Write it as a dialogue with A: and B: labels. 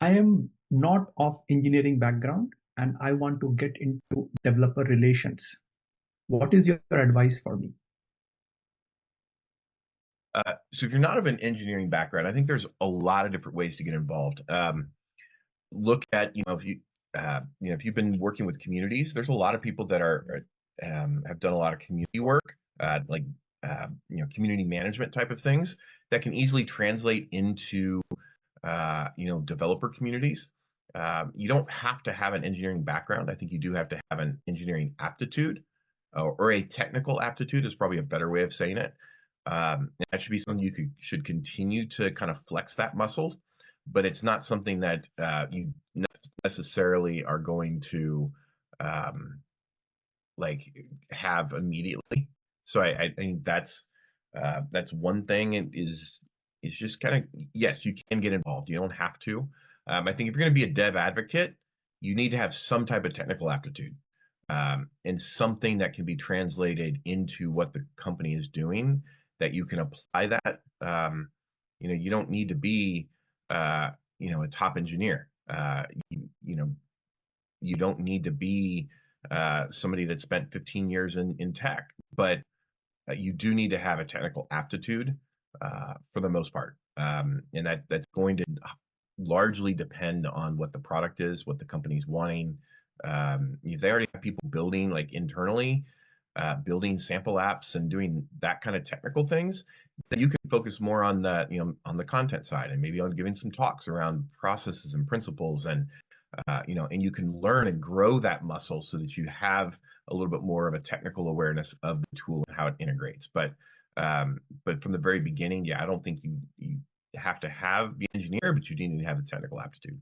A: I am not of engineering background and I want to get into developer relations. What is your advice for me?
B: So if you're not of an engineering background, I think there's a lot of different ways to get involved. Look at, if you've been working with communities, there's a lot of people that have done a lot of community work, community management type of things that can easily translate into, developer communities. You don't have to have an engineering background. I think you do have to have an engineering aptitude, or a technical aptitude is probably a better way of saying it. That should be something should continue to kind of flex that muscle, but it's not something that you necessarily are going to um, like have immediately. So I think that's one thing, and is just kind of, yes, you can get involved. You don't have to. I think if you're going to be a dev advocate, you need to have some type of technical aptitude, and something that can be translated into what the company is doing, that you can apply that. You don't need to be a top engineer. You don't need to be somebody that spent 15 years in tech, but you do need to have a technical aptitude for the most part, and that's going to largely depend on what the product is, what the company's wanting. If they already have people building like internally, building sample apps and doing that kind of technical things, then you can focus more on the content side, and maybe on giving some talks around processes and principles, and you can learn and grow that muscle so that you have a little bit more of a technical awareness of the tool and how it integrates. But from the very beginning, yeah, I don't think you have to have the engineer, but you do need to have the technical aptitude.